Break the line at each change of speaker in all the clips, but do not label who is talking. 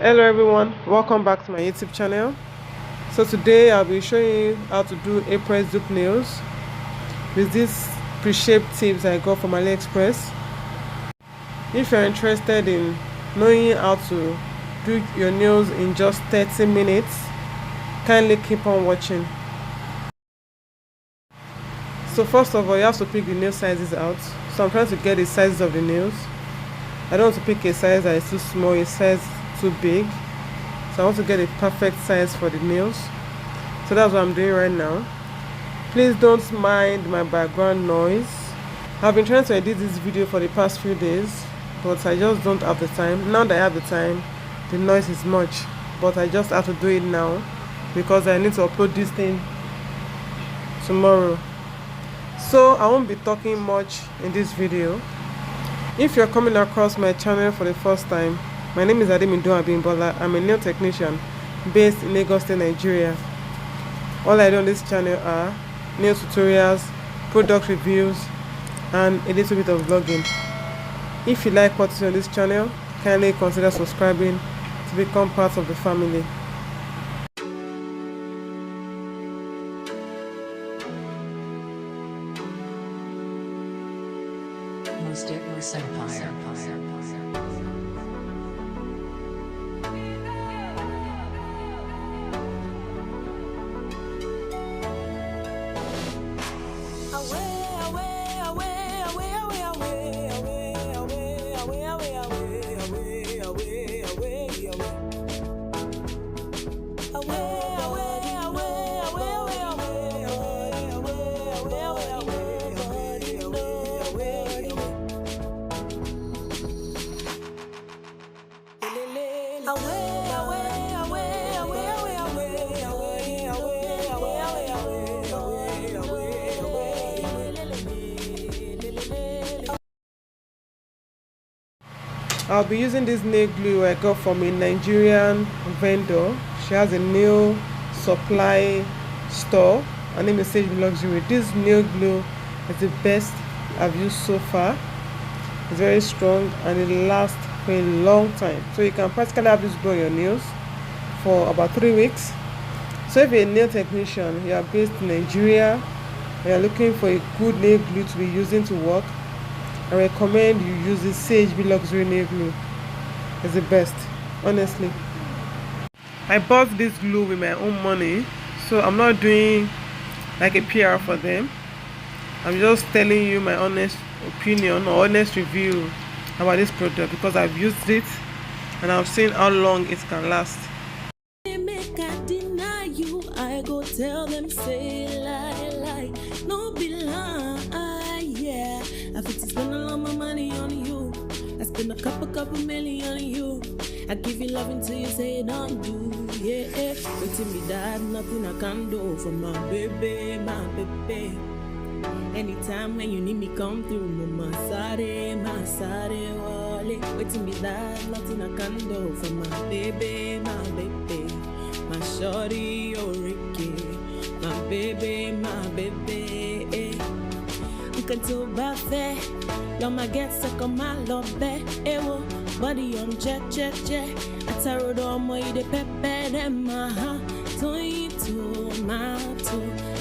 Hello everyone, welcome back to my YouTube channel. So today I'll be showing you how to do Apres Dupe nails with these pre-shaped tips I got from AliExpress. If you're interested in knowing how to do your nails in just 30 minutes, kindly keep on watching. So first of all, you have to pick the nail sizes out. So I'm trying to get the sizes of the nails. I don't want to pick a size that is too small, a size too big. So I want to get a perfect size for the nails. So that's what I'm doing right now. Please don't mind my background noise. I've been trying to edit this video for the past few days, but I just don't have the time. Now that I have the time, the noise is much, but I just have to do it now because I need to upload this thing tomorrow. So I won't be talking much in this video. If you're coming across my channel for the first time, my name is Ademidun Abimbola. I'm a nail technician based in Lagos State, Nigeria. All I do on this channel are nail tutorials, product reviews, and a little bit of vlogging. If you like what you see on this channel, kindly consider subscribing to become part of the family.
Empire.
I'll be using this nail glue I got from a Nigerian vendor. She has a nail supply store. Her name is Sage Luxury. This nail glue is the best I've used so far. It's very strong and it lasts for a long time. So you can practically have this glue on your nails for about 3 weeks. So if you're a nail technician, you are based in Nigeria, and you're looking for a good nail glue to be using to work, I recommend you use the Sage Luxury nail glue. It's the best, honestly. I bought this glue with my own money, so I'm not doing like a PR for them. I'm just telling you my honest opinion or honest review about this product because I've used it and I've seen how long it can last.
I go tell them say lie, no be lie, yeah. I fit to spend all my money on you. I spend a couple million on you. I give you love until you say don't do, yeah. Waiting me that nothing I can do for my baby, my baby. Anytime when you need me come through, my sare, wale. Waiting me that nothing I can do for my baby, my baby. My shorty, oh Ricky, my baby, Nkan to bafe, lo ma get stuck on my lobe, ewo, body on jet, ataro do mo ide pepe dem ma, tomato,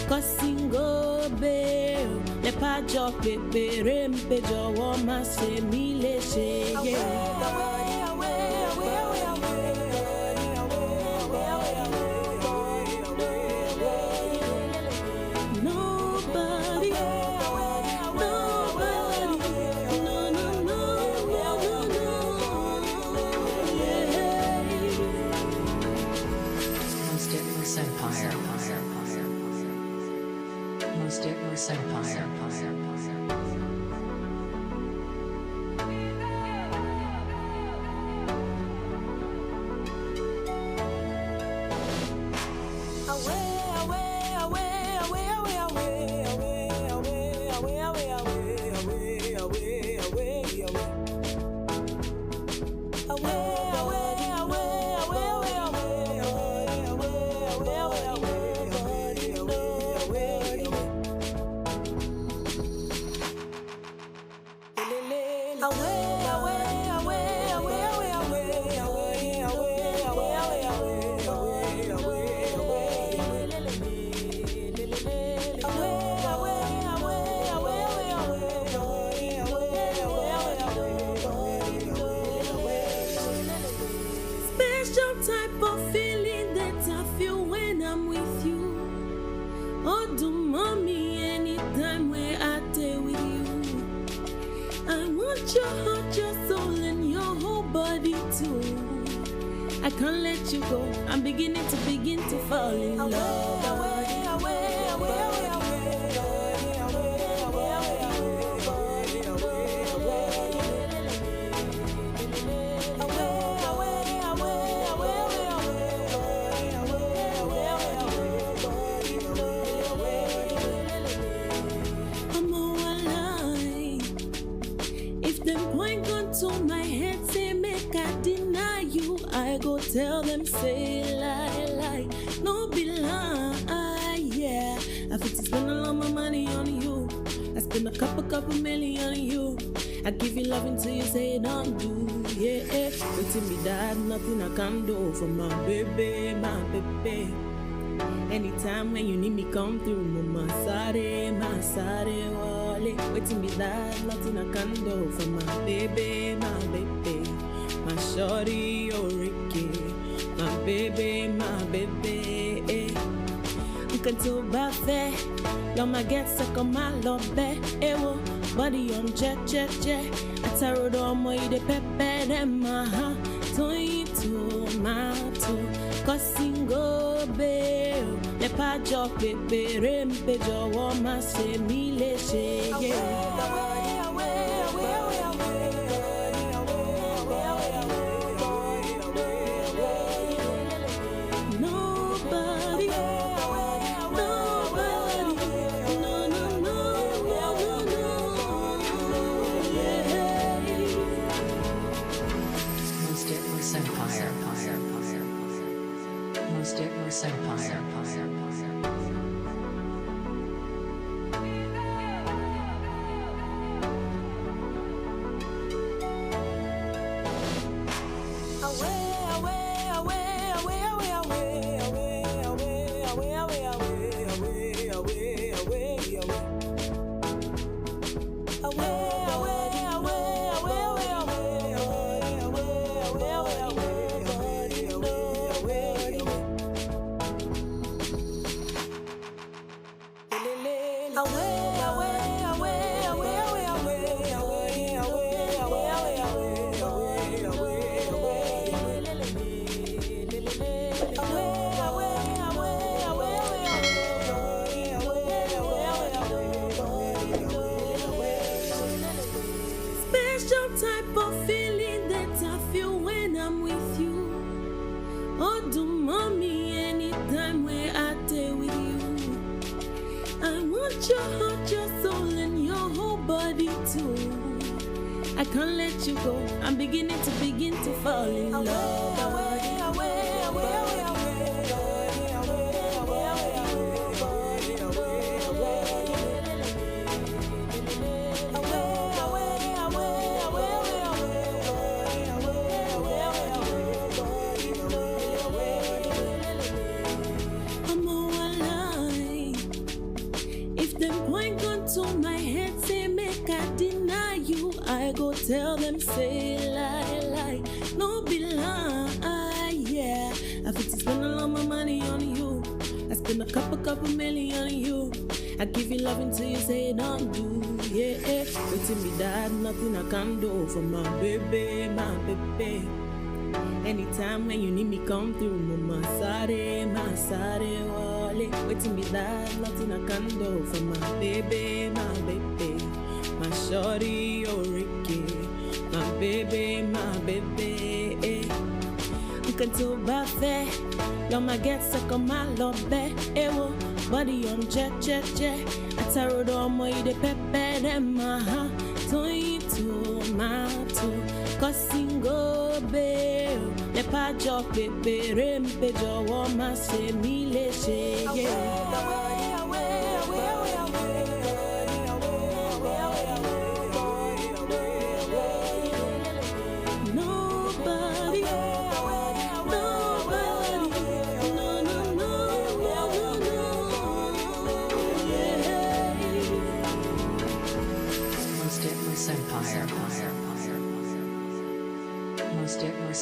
kosingo be, le pa jo pepe, rempe jo wo ma se mi le she, yeah. I want your heart, your soul, and your whole body too. I can't let you go. I'm beginning to fall in love. I go tell them, say lie, no be lie, yeah. I fit to spend all my money on you. I spend a couple million on you. I give you love until you say don't do, yeah. Waiting me that, nothing I can do for my baby, my baby. Anytime when you need me, come through, my sare, wale. Waiting me that, nothing I can do for my baby, my baby. My shorty, oh Ricky, my baby, Uncle to buffet, y'all my get suck on my love bed, ewo, body on jet, I tarot on my de pepe, them, to my two, cossingo, bail, le pa job, baby, rempe, jo, woman, say, me, le, yeah. Your heart, your soul, and your whole body too. I can't let you go. I'm beginning to fall in love. I go tell them, say lie, no be lie, yeah. I fit to spend all my money on you. I spend a couple million on you. I give you love until you say don't do, yeah. Waiting me that, nothing I can do for my baby, Anytime when you need me, come through, my sare, wale. Waiting me that, nothing I can do for my baby, My shorty, oh Ricky, my baby, Uncle to buffet, y'all my get suck on my love bed, ewo, body on jet, I tarot on my de pepe, them, to my two, cossingo, bail, le pa job, baby, rempe, jo, woman, say, me, le, yeah.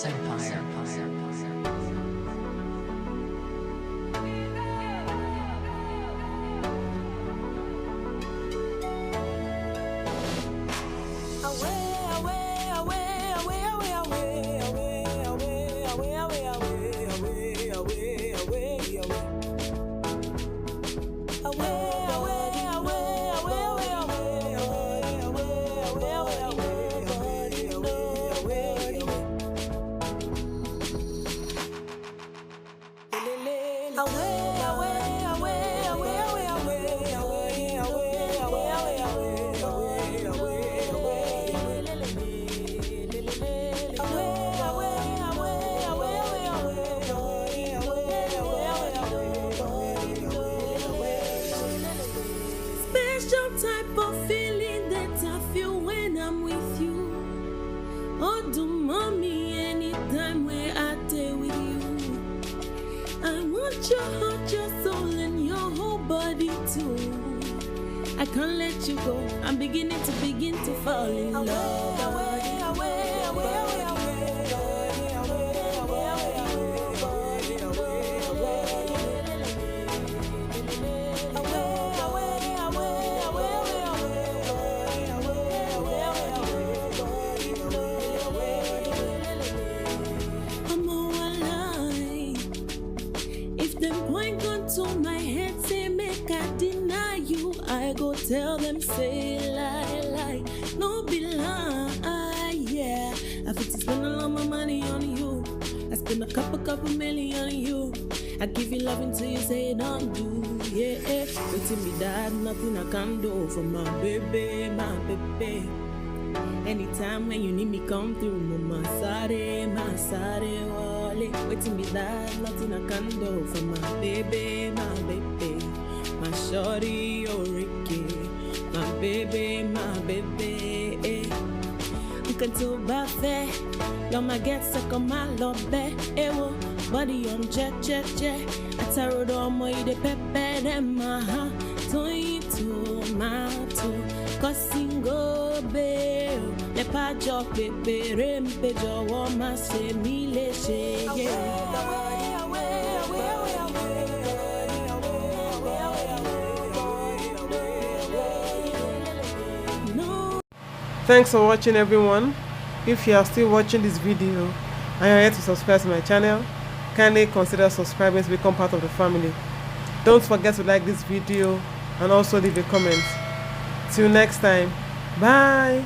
Empire.
I'm with you. Oh, do mommy anytime where I stay with you. I want your heart, your soul, and your whole body too. I can't let you go. I'm beginning to fall in love. I'm all alive. If them point gun to my head, say make I deny you, I go tell them say lie, no be lie, yeah. I fit to spend all of my money on you. I spend a couple million on you. I give you love until you say don't do, yeah. Waiting me that nothing I can do for my baby, my baby. Anytime when you need me come through, my sare, wale. Waiting me that nothing I can do for my baby, my shorty, oh Ricky, my baby, Nkan to buffet, y'all my get suck on my love bed, ewo, body on jet, ataro do mo ide pepe dem ha, toy to my to, kosingo be, le pa jo pepe rempe jo wo ma se mi le she,
Thanks for watching, everyone. If you are still watching this video and you're yet to subscribe to my channel, kindly consider subscribing to become part of the family. Don't forget to like this video and also leave a comment. Till next time, bye.